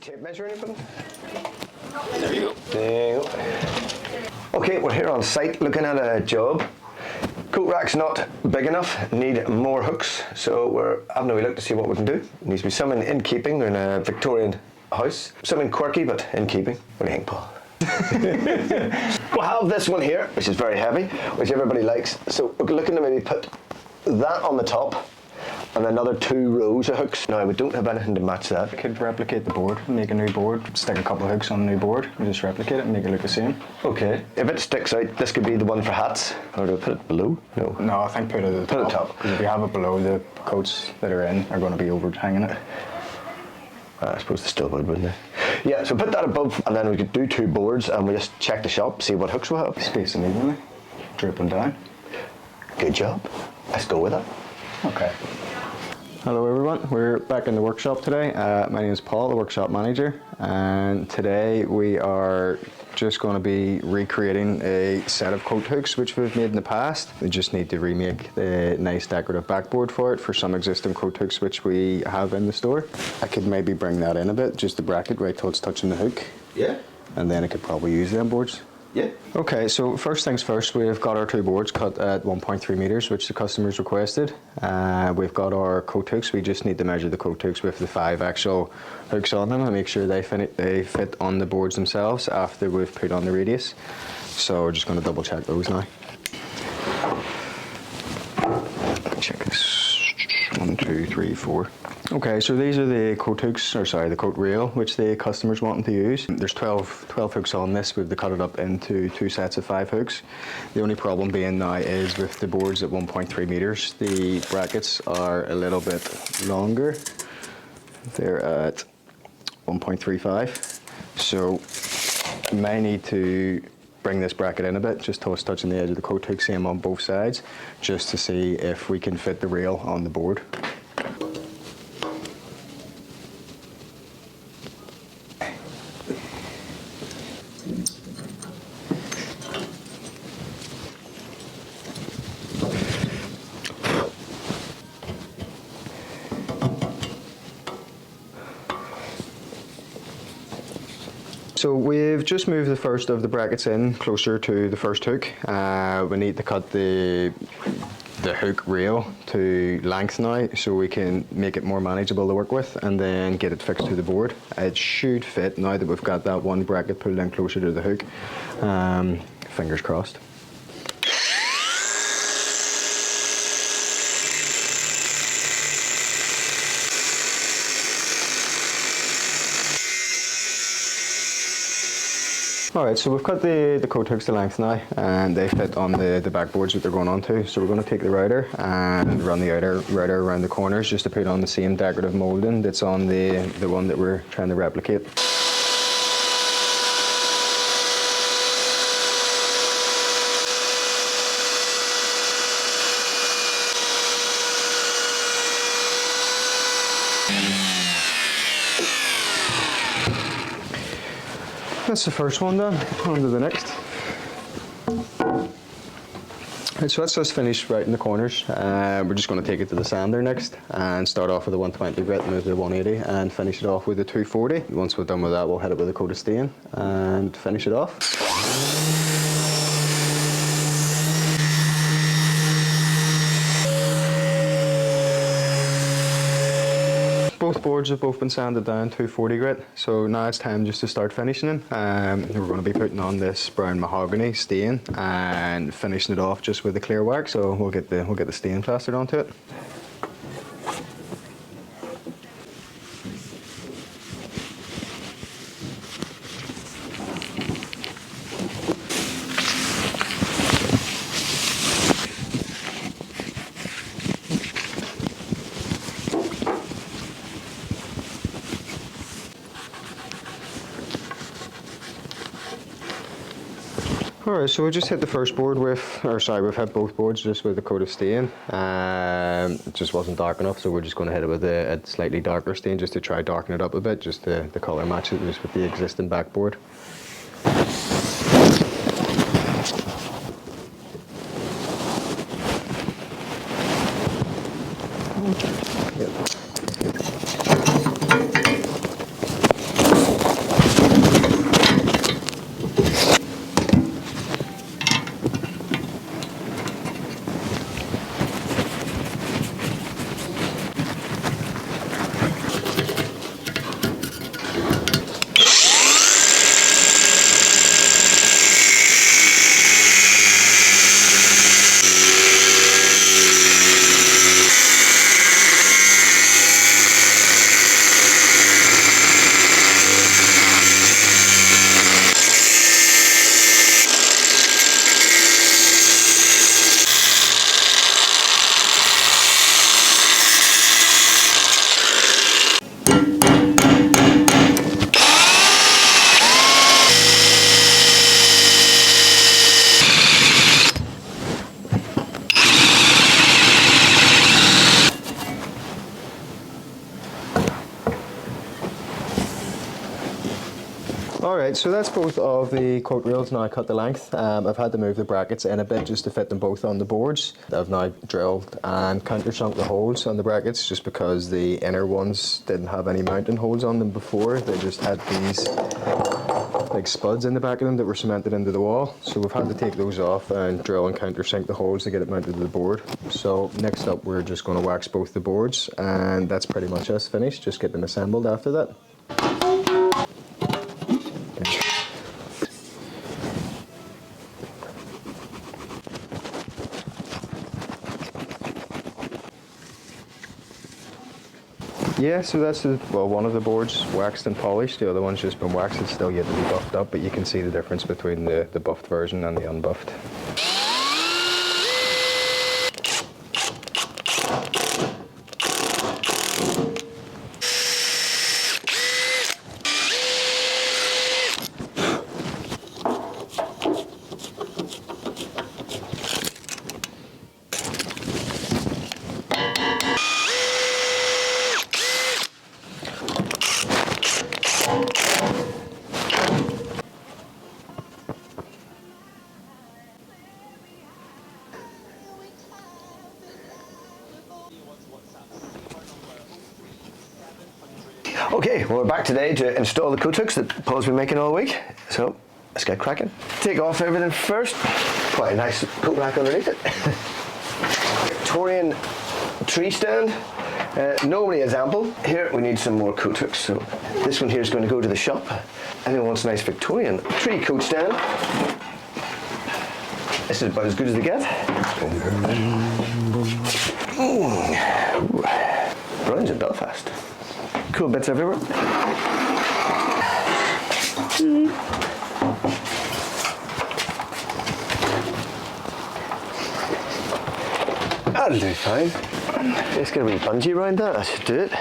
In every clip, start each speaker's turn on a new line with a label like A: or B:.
A: tape measure anything? There you go. There you go. Okay, we're here on site looking at a job. Coat rack's not big enough, need more hooks, so we're having a wee look to see what we can do. Needs to be something in keeping. We're in a Victorian house. Something quirky, but in keeping. What do you think, Paul? We'll have this one here, which is very heavy, which everybody likes. So we're looking to maybe put that on the top and another 2 rows of hooks. Now we don't have anything to match that.
B: I could replicate the board, make a new board, stick a couple of hooks on a new board, and just replicate it and make it look the same.
A: Okay. If it sticks out, this could be the one for hats. Or do I put it below? No.
B: No, I think put it at the top.
A: top.
B: Because if you have it below, the coats that are in are going to be overhanging it.
A: I suppose they still would, wouldn't they? Yeah, so put that above, and then we could do 2 boards, and we just check the shop, see what hooks we have.
B: Space them evenly, drip them down.
A: Good job. Let's go with it.
B: Okay. Hello everyone, we're back in the workshop today. My name is Paul, the workshop manager, and today we are just going to be recreating a set of coat hooks which we've made in the past. We just need to remake the nice decorative backboard for it for some existing coat hooks which we have in the store. I could maybe bring that in a bit, just the bracket right till it's touching the hook.
A: Yeah.
B: And then I could probably use them boards.
A: Yeah.
B: Okay, so first things first, we've got our 2 boards cut at 1.3 metres, which the customers requested. We've got our coat hooks. We just need to measure the coat hooks with the 5 actual hooks on them and make sure they fit on the boards themselves after we've put on the radius. So we're just going to double check those now. Check this. 1, 2, 3, 4. Okay, so these are the coat hooks, or sorry, the coat rail, which the customer's wanting to use. There's 12 hooks on this. We've cut it up into 2 sets of 5 hooks. The only problem being now is with the boards at 1.3 metres, the brackets are a little bit longer. They're at 1.35. So I may need to bring this bracket in a bit, just till it's touching the edge of the coat hook, same on both sides, just to see if we can fit the rail on the board. So we've just moved the first of the brackets in closer to the first hook. We need to cut the hook rail to length now so we can make it more manageable to work with and then get it fixed to the board. It should fit now that we've got that one bracket pulled in closer to the hook. Fingers crossed. Alright, so we've cut the coat hooks to length now and they fit on the backboards that they're going onto. So we're going to take the router and run the router around the corners just to put on the same decorative moulding that's on the one that we're trying to replicate. That's the first one done. On to the next. Right, so that's just finished right in the corners. We're just going to take it to the sander next and start off with a 120 grit, move to the 180 and finish it off with a 240. Once we're done with that, we'll hit it with a coat of stain and finish it off. Both boards have both been sanded down 240 grit, so now it's time just to start finishing them. We're going to be putting on this brown mahogany stain and finishing it off just with the clear wax, so we'll get the stain plastered onto it. Alright, so we just hit the first board we've hit both boards just with a coat of stain. It just wasn't dark enough, so we're just going to hit it with a slightly darker stain just to try darken it up a bit, just the colour matches just with the existing backboard. Yep. Alright, so that's both of the coat rails now cut the length. I've had to move the brackets in a bit just to fit them both on the boards. I've now drilled and countersunk the holes on the brackets just because the inner ones didn't have any mounting holes on them before. They just had these like spuds in the back of them that were cemented into the wall. So we've had to take those off and drill and countersink the holes to get it mounted to the board. So next up we're just going to wax both the boards, and that's pretty much us finished. Just get them assembled after that. Yeah, so that's one of the boards waxed and polished. The other one's just been waxed. It's still yet to be buffed up, but you can see the difference between the buffed version and the unbuffed.
A: Okay, well, we're back today to install the coat hooks that Paul's been making all week. So let's get cracking. Take off everything first. Quite a nice coat rack underneath it. Victorian tree stand. Normally is ample. Here we need some more coat hooks. So this one here is going to go to the shop. Anyone wants a nice Victorian tree coat stand? This is about as good as they get. Browns in Belfast. Cool bits everywhere. That'll do fine. Just get a wee bungee around that. That should do it.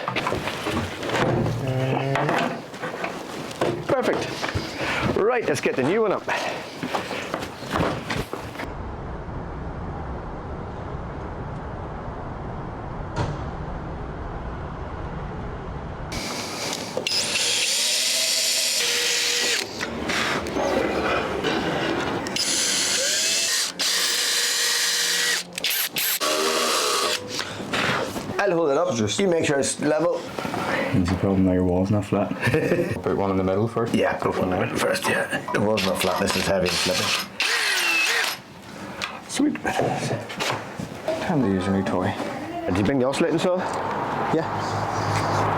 A: Perfect. Right, let's get the new one up. I'll hold it up. You make sure it's level.
B: There's a problem now, your wall's not flat. Put one in the middle first.
A: Yeah, go for the middle first, yeah. The wall's not flat, this is heavy and slipping. Sweet.
B: Time to use a new toy.
A: Did you bring the oscillating saw?
B: Yeah.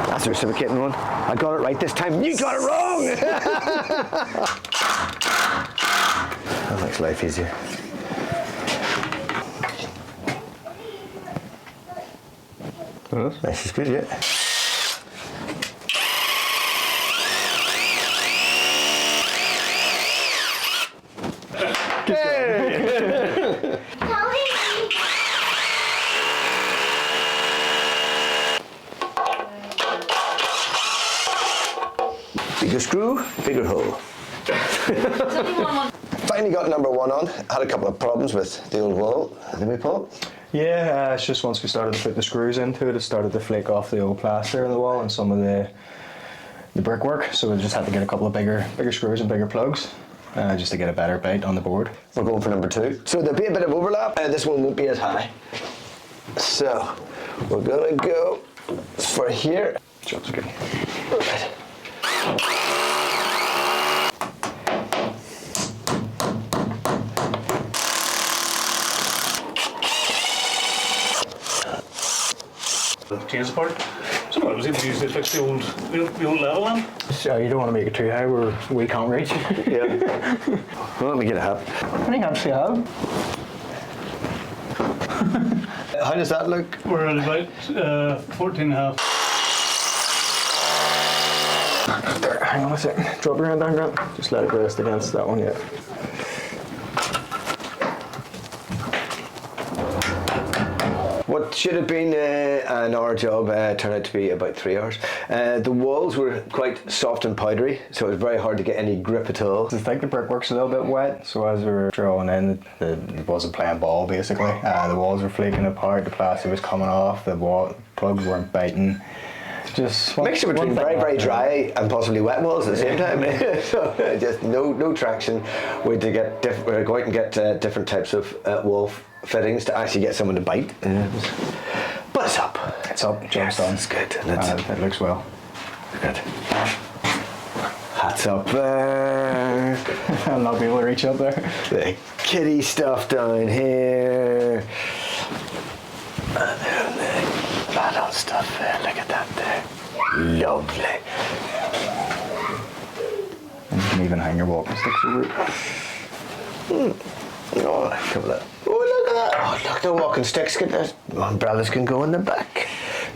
A: That's the reciprocating one. I got it right this time. You got it wrong! That makes life easier. Nice, is good, yeah. Bigger screw, bigger hole. Finally got number one on. Had a couple of problems with the old wall. Didn't we, Paul?
B: Yeah, it's just once we started to put the screws into it, it started to flake off the old plaster in the wall and some of the brickwork. So we just had to get a couple of bigger screws and bigger plugs just to get a better bite on the board.
A: We're going for number two. So there'll be a bit of overlap. This one won't be as high. So we're gonna go for here.
B: Job's good.
A: Right.
C: Change the part. So I was able to use it to fix the old level lamp.
B: So you don't want to make it too high where we can't reach.
A: Yeah. Well, let me get a hat.
B: How many amps do you have?
A: How does that look?
C: We're at about 14 and a half.
B: There, hang on a second. Drop your hand down, Grant. Just let it rest against that one, yeah.
A: What should have been an hour job turned out to be about 3 hours. The walls were quite soft and powdery, so it was very hard to get any grip at all.
B: I think the brickwork's a little bit wet, so as we were drawing in, it wasn't playing ball basically. The walls were flaking apart, the plaster was coming off, the plugs weren't biting. Just
A: Mixture between very, very dry and possibly wet walls at the same time. So just no traction. We had to get we're going to get different types of wall fittings to actually get someone to bite. But it's up.
B: It's up. Job's
A: Yes,
B: done.
A: it's good. And
B: It looks well.
A: good. Hats up there.
B: I'll not be able to reach up there.
A: The kitty stuff down here. And then the adult stuff there. Look at that there. Lovely.
B: And you can even hang your walking sticks over it.
A: Oh, look at that. Oh, look at that. Oh, look, the walking sticks. The umbrellas can go in the back.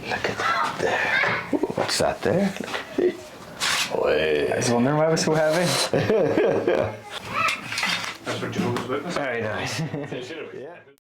A: Look at that there. Ooh, what's that there? Look.
B: I was wondering why it was so heavy.
C: That's what Joe's witness.
A: Very nice.
C: Yeah.